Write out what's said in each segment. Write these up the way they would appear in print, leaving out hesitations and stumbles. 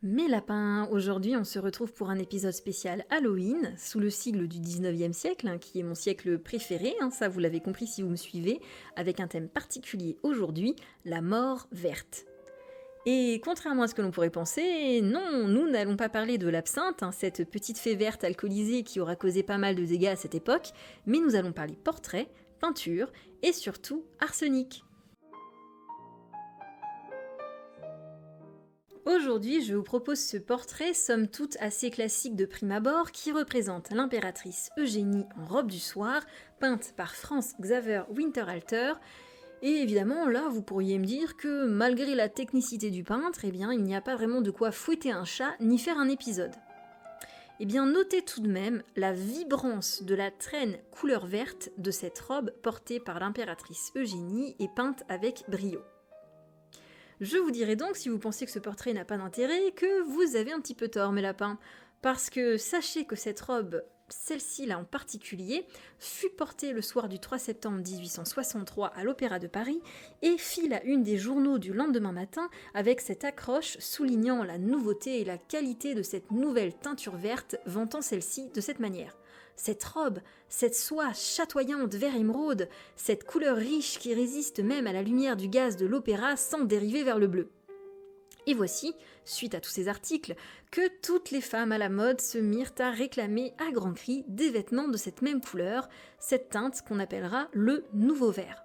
Mes lapins, aujourd'hui on se retrouve pour un épisode spécial Halloween, sous le sigle du 19e siècle, qui est mon siècle préféré, ça vous l'avez compris si vous me suivez, avec un thème particulier aujourd'hui, la mort verte. Et contrairement à ce que l'on pourrait penser, non, nous n'allons pas parler de l'absinthe, cette petite fée verte alcoolisée qui aura causé pas mal de dégâts à cette époque, mais nous allons parler portrait, peinture et surtout arsenic. Aujourd'hui, je vous propose ce portrait, somme toute assez classique de prime abord, qui représente l'impératrice Eugénie en robe du soir, peinte par Franz Xaver Winterhalter. Et évidemment, là, vous pourriez me dire que malgré la technicité du peintre, il n'y a pas vraiment de quoi fouetter un chat ni faire un épisode. Notez tout de même la vibrance de la traîne couleur verte de cette robe portée par l'impératrice Eugénie et peinte avec brio. Je vous dirai donc, si vous pensez que ce portrait n'a pas d'intérêt, que vous avez un petit peu tort, mes lapins. Parce que sachez que cette robe, celle-ci là en particulier, fut portée le soir du 3 septembre 1863 à l'Opéra de Paris et fit la une des journaux du lendemain matin avec cette accroche soulignant la nouveauté et la qualité de cette nouvelle teinture verte, vantant celle-ci de cette manière. Cette robe, cette soie chatoyante vert émeraude, cette couleur riche qui résiste même à la lumière du gaz de l'opéra sans dériver vers le bleu. Et voici, suite à tous ces articles, que toutes les femmes à la mode se mirent à réclamer à grands cris des vêtements de cette même couleur, cette teinte qu'on appellera le nouveau vert.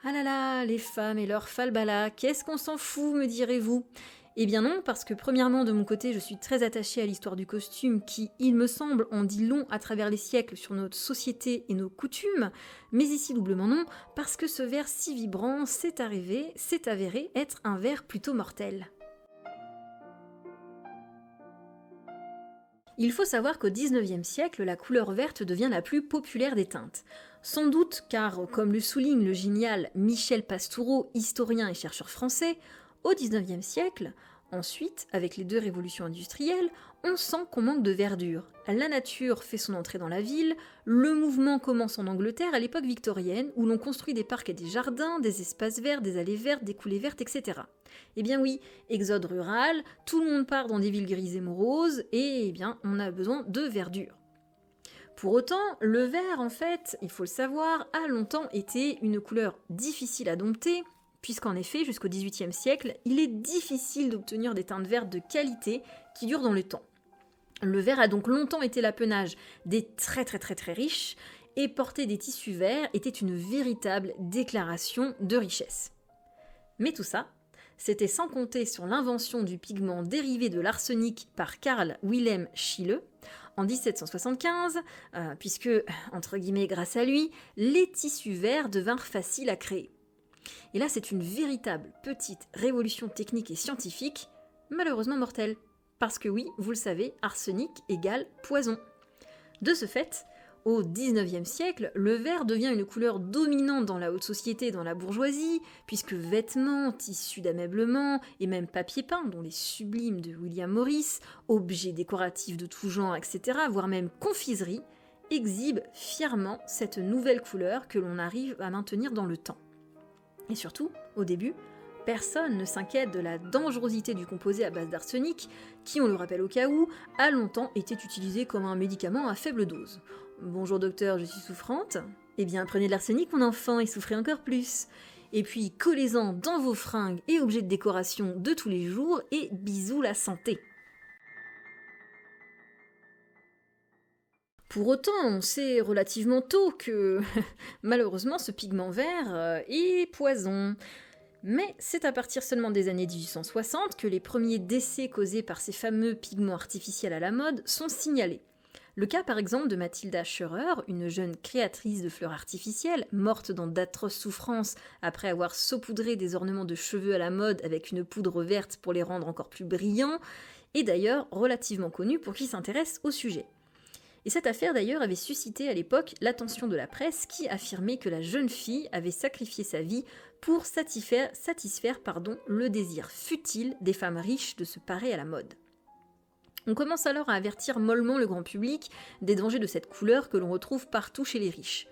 Ah là là, les femmes et leurs falbalas, qu'est-ce qu'on s'en fout, me direz-vous ? Eh bien non, parce que premièrement, de mon côté, je suis très attachée à l'histoire du costume qui, il me semble, en dit long à travers les siècles sur notre société et nos coutumes, mais ici doublement non, parce que ce vert si vibrant s'est avéré être un vert plutôt mortel. Il faut savoir qu'au XIXe siècle, la couleur verte devient la plus populaire des teintes. Sans doute car, comme le souligne le génial Michel Pastoureau, historien et chercheur français, au XIXe siècle, ensuite, avec les deux révolutions industrielles, on sent qu'on manque de verdure. La nature fait son entrée dans la ville, le mouvement commence en Angleterre à l'époque victorienne, où l'on construit des parcs et des jardins, des espaces verts, des allées vertes, des coulées vertes, etc. Eh bien oui, exode rural, tout le monde part dans des villes grises et moroses, et on a besoin de verdure. Pour autant, le vert, en fait, il faut le savoir, a longtemps été une couleur difficile à dompter, puisqu'en effet, jusqu'au XVIIIe siècle, il est difficile d'obtenir des teintes vertes de qualité qui durent dans le temps. Le vert a donc longtemps été l'apanage des très riches, et porter des tissus verts était une véritable déclaration de richesse. Mais tout ça, c'était sans compter sur l'invention du pigment dérivé de l'arsenic par Carl Wilhelm Scheele en 1775, puisque, entre guillemets, grâce à lui, les tissus verts devinrent faciles à créer. Et là, c'est une véritable petite révolution technique et scientifique, malheureusement mortelle. Parce que oui, vous le savez, arsenic égale poison. De ce fait, au XIXe siècle, le vert devient une couleur dominante dans la haute société et dans la bourgeoisie, puisque vêtements, tissus d'ameublement et même papier peint, dont les sublimes de William Morris, objets décoratifs de tout genre, etc., voire même confiseries, exhibent fièrement cette nouvelle couleur que l'on arrive à maintenir dans le temps. Et surtout, au début, personne ne s'inquiète de la dangerosité du composé à base d'arsenic, qui, on le rappelle au cas où, a longtemps été utilisé comme un médicament à faible dose. Bonjour docteur, je suis souffrante. Eh bien, prenez de l'arsenic mon enfant et souffrez encore plus. Et puis, collez-en dans vos fringues et objets de décoration de tous les jours et bisous la santé. Pour autant, on sait relativement tôt que, malheureusement, ce pigment vert est poison. Mais c'est à partir seulement des années 1860 que les premiers décès causés par ces fameux pigments artificiels à la mode sont signalés. Le cas par exemple de Mathilda Scheurer, une jeune créatrice de fleurs artificielles, morte dans d'atroces souffrances après avoir saupoudré des ornements de cheveux à la mode avec une poudre verte pour les rendre encore plus brillants, et d'ailleurs relativement connue pour qui s'intéresse au sujet. Et cette affaire d'ailleurs avait suscité à l'époque l'attention de la presse qui affirmait que la jeune fille avait sacrifié sa vie pour satisfaire le désir futile des femmes riches de se parer à la mode. On commence alors à avertir mollement le grand public des dangers de cette couleur que l'on retrouve partout chez les riches.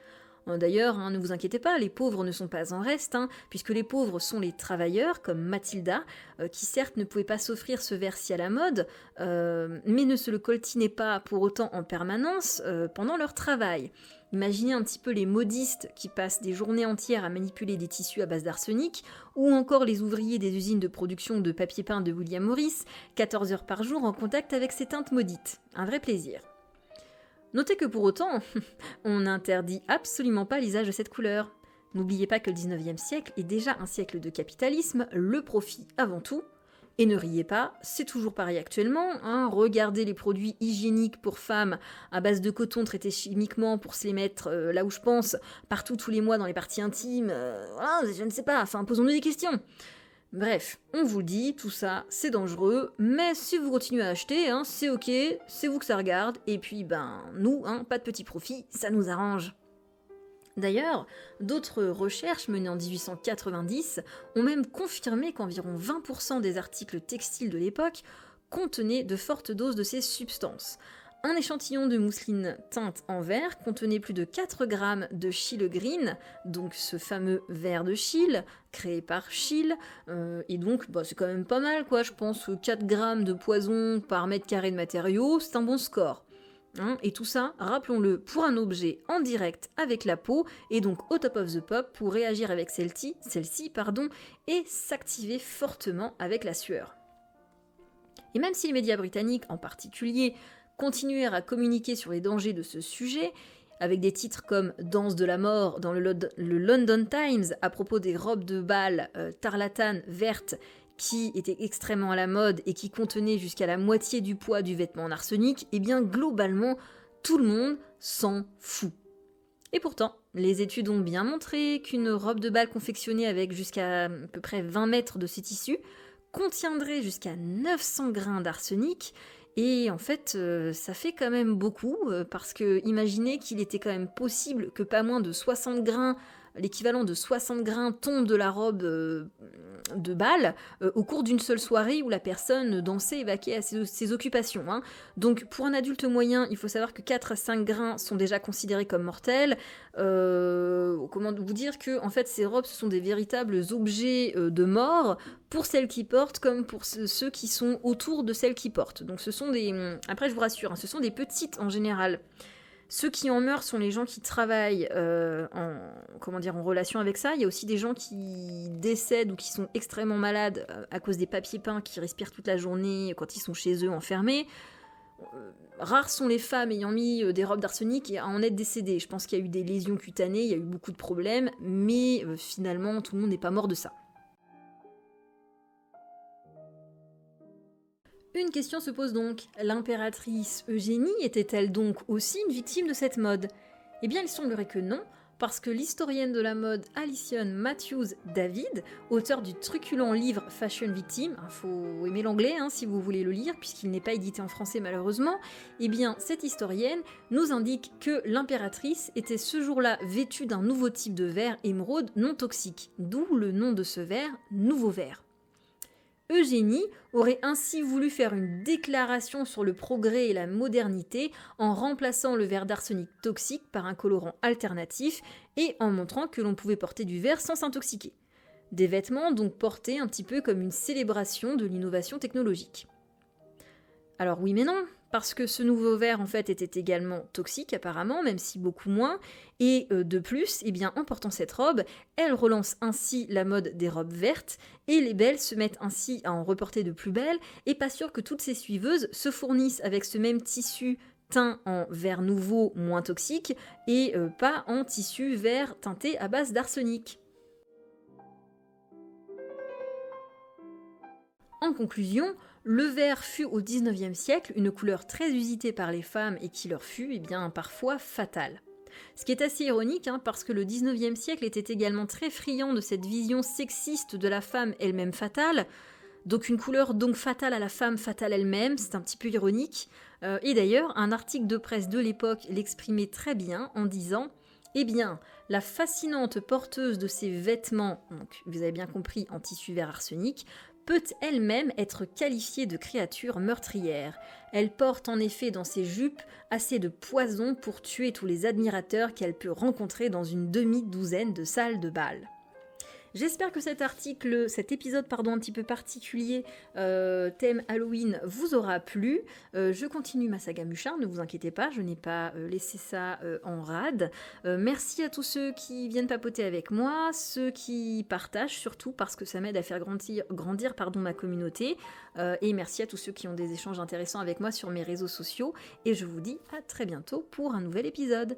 D'ailleurs, ne vous inquiétez pas, les pauvres ne sont pas en reste, puisque les pauvres sont les travailleurs, comme Mathilda, qui certes ne pouvait pas s'offrir ce verre si à la mode, mais ne se le coltinaient pas pour autant en permanence pendant leur travail. Imaginez un petit peu les modistes qui passent des journées entières à manipuler des tissus à base d'arsenic, ou encore les ouvriers des usines de production de papier peint de William Morris, 14 heures par jour en contact avec ces teintes maudites. Un vrai plaisir. Notez que pour autant, on n'interdit absolument pas l'usage de cette couleur. N'oubliez pas que le 19e siècle est déjà un siècle de capitalisme, le profit avant tout. Et ne riez pas, c'est toujours pareil actuellement. Regardez les produits hygiéniques pour femmes à base de coton traités chimiquement pour se les mettre là où je pense, partout tous les mois dans les parties intimes. Voilà, je ne sais pas, posons-nous des questions. Bref, on vous le dit, tout ça, c'est dangereux, mais si vous continuez à acheter, c'est ok, c'est vous que ça regarde, et puis nous, pas de petits profits, ça nous arrange. D'ailleurs, d'autres recherches menées en 1890 ont même confirmé qu'environ 20% des articles textiles de l'époque contenaient de fortes doses de ces substances. Un échantillon de mousseline teinte en vert contenait plus de 4 grammes de Scheele Green, donc ce fameux verre de Scheele, créé par Scheele, et donc c'est quand même pas mal quoi, je pense que 4 grammes de poison par mètre carré de matériaux, c'est un bon score. Et tout ça, rappelons-le, pour un objet en direct avec la peau, et donc au top of the pop pour réagir avec celle-ci, et s'activer fortement avec la sueur. Et même si les médias britanniques en particulier continuèrent à communiquer sur les dangers de ce sujet, avec des titres comme Danse de la mort dans le London Times à propos des robes de bal tarlatanes vertes qui étaient extrêmement à la mode et qui contenaient jusqu'à la moitié du poids du vêtement en arsenic, eh bien globalement, tout le monde s'en fout. Et pourtant, les études ont bien montré qu'une robe de bal confectionnée avec jusqu'à peu près 20 mètres de ces tissus contiendrait jusqu'à 900 grains d'arsenic. Et en fait, ça fait quand même beaucoup, parce que imaginez qu'il était quand même possible que pas moins de 60 grains, l'équivalent de 60 grains tombent de la robe de bal au cours d'une seule soirée où la personne dansait et vaquait à ses occupations. Donc pour un adulte moyen, il faut savoir que 4 à 5 grains sont déjà considérés comme mortels. Comment vous dire que en fait ces robes ce sont des véritables objets de mort pour celles qui portent comme pour ceux qui sont autour de celles qui portent. Donc ce sont des... Après je vous rassure, ce sont des petites en général. Ceux qui en meurent sont les gens qui travaillent en relation avec ça. Il y a aussi des gens qui décèdent ou qui sont extrêmement malades à cause des papiers peints qui respirent toute la journée quand ils sont chez eux enfermés. Rares sont les femmes ayant mis des robes d'arsenic et à en être décédées. Je pense qu'il y a eu des lésions cutanées, il y a eu beaucoup de problèmes, mais finalement tout le monde n'est pas mort de ça. Une question se pose donc, l'impératrice Eugénie était-elle donc aussi une victime de cette mode ? Eh bien il semblerait que non, parce que l'historienne de la mode Alison Matthews David, auteure du truculent livre Fashion Victim, faut aimer l'anglais si vous voulez le lire, puisqu'il n'est pas édité en français malheureusement, eh bien cette historienne nous indique que l'impératrice était ce jour-là vêtue d'un nouveau type de verre émeraude non toxique, d'où le nom de ce verre, Nouveau Verre. Eugénie aurait ainsi voulu faire une déclaration sur le progrès et la modernité en remplaçant le verre d'arsenic toxique par un colorant alternatif et en montrant que l'on pouvait porter du verre sans s'intoxiquer. Des vêtements donc portés un petit peu comme une célébration de l'innovation technologique. Alors oui mais non, parce que ce nouveau verre en fait était également toxique apparemment, même si beaucoup moins, et de plus, en portant cette robe, elle relance ainsi la mode des robes vertes, et les belles se mettent ainsi à en reporter de plus belles, et pas sûr que toutes ces suiveuses se fournissent avec ce même tissu teint en vert nouveau moins toxique, et pas en tissu vert teinté à base d'arsenic. En conclusion, le vert fut au XIXe siècle une couleur très usitée par les femmes et qui leur fut parfois fatale. Ce qui est assez ironique parce que le XIXe siècle était également très friand de cette vision sexiste de la femme elle-même fatale, donc une couleur donc fatale à la femme fatale elle-même, c'est un petit peu ironique. Et d'ailleurs, un article de presse de l'époque l'exprimait très bien en disant « Eh bien, la fascinante porteuse de ces vêtements, donc vous avez bien compris en tissu vert arsenic, peut elle-même être qualifiée de créature meurtrière. Elle porte en effet dans ses jupes assez de poison pour tuer tous les admirateurs qu'elle peut rencontrer dans une demi-douzaine de salles de bal. J'espère que cet épisode un petit peu particulier, thème Halloween, vous aura plu. Je continue ma saga Muchard, ne vous inquiétez pas, je n'ai pas laissé ça en rade. Merci à tous ceux qui viennent papoter avec moi, ceux qui partagent surtout parce que ça m'aide à faire grandir ma communauté. Et merci à tous ceux qui ont des échanges intéressants avec moi sur mes réseaux sociaux. Et je vous dis à très bientôt pour un nouvel épisode.